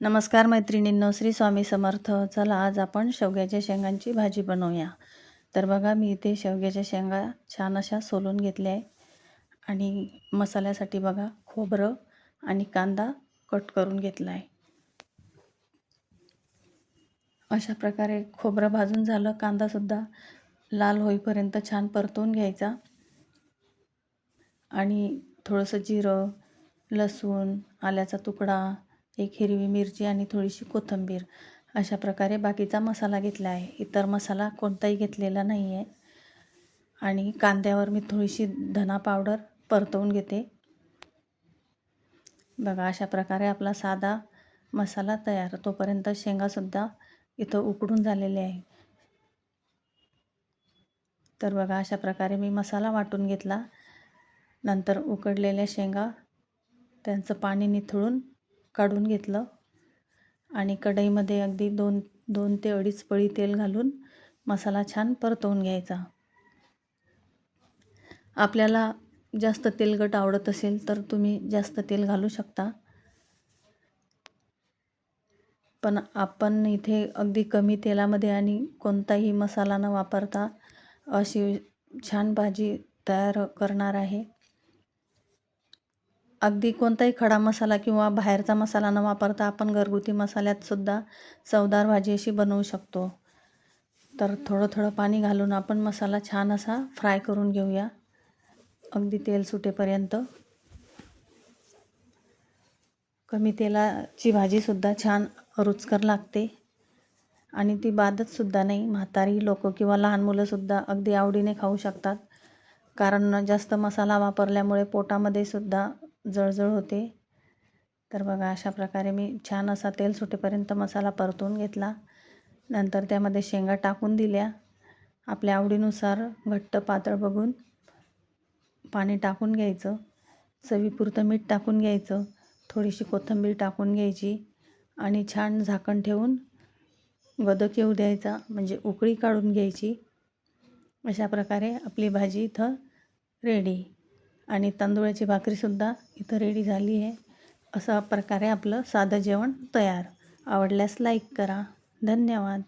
नमस्कार मैत्रिणींनो, श्री स्वामी समर्थ. चला आज आपण शेवग्याच्या शेंगांची भाजी बनवूया. तर बघा, मी इथे शेवग्याच्या शेंगा छान अशा सोलून घेतल्या आहे आणि मसाल्यासाठी बघा खोबरं आणि कांदा कट करून घेतला आहे. अशा प्रकारे खोबरं भाजून झालं, कांदासुद्धा लाल होईपर्यंत छान परतवून घ्यायचा आणि थोडंसं जिरं, लसूण, आल्याचा तुकडा, एक हिरवी मिरची आणि थोडीशी कोथिंबीर अशा प्रकारे बाकीचा मसाला घेतला आहे. इतर मसाला कोणताही घेतलेला नाही आहे. आणि कांद्यावर मी थोडीशी धना पावडर परतवून घेते. बघा, अशा प्रकारे आपला साधा मसाला तयार. तोपर्यंत शेंगासुद्धा इथं उकडून झालेले आहे. तर बघा, अशा प्रकारे मी मसाला वाटून घेतला. नंतर उकडलेल्या शेंगा त्यांचं पाणी निथळून काढून घेतलं आणि कढईमध्ये अगदी दोन ते अडीच पळी तेल घालून मसाला छान परतवून घ्यायचा. आपल्याला जास्त तेलकट आवडत असेल तर तुम्ही जास्त तेल घालू शकता, पण आपण इथे अगदी कमी तेलामध्ये आणि कोणताही मसाला न वापरता अशी छान भाजी तयार करणार आहे. अगदी कोणताही खडा मसाला किंवा बाहेरचा मसाला न वापरता आपण घरगुती मसाल्यात सुद्धा चवदार भाजी अशी बनवू शकतो. तर थोडं पाणी घालून आपण मसाला छान असा फ्राय करून घेऊया, अगदी तेल सुटेपर्यंत. कमी तेलाची भाजीसुद्धा छान रुचकर लागते आणि ती बाधतसुद्धा नाही. म्हातारी लोकं किंवा लहान मुलंसुद्धा अगदी आवडीने खाऊ शकतात, कारण जास्त मसाला वापरल्यामुळे पोटामध्ये सुद्धा जळजळ होते. तर बघा, अशा प्रकारे मी छान असा तेल सुटेपर्यंत मसाला परतवून घेतला. नंतर त्यामध्ये शेंगा टाकून दिल्या. आपल्या आवडीनुसार घट्ट पातळ बघून पाणी टाकून घ्यायचं. चवीपुरतं मीठ टाकून घ्यायचं. थोडीशी कोथिंबीर टाकून घ्यायची आणि छान झाकण ठेवून गदक येऊ द्यायचा, म्हणजे उकळी काढून घ्यायची. अशा प्रकारे आपली भाजी इथं रेडी आणि तांदूळाची भाकरीसुद्धा इथं रेडी झाली आहे. अशा प्रकारे आपलं साधं जेवण तयार. आवडल्यास लाईक करा. धन्यवाद.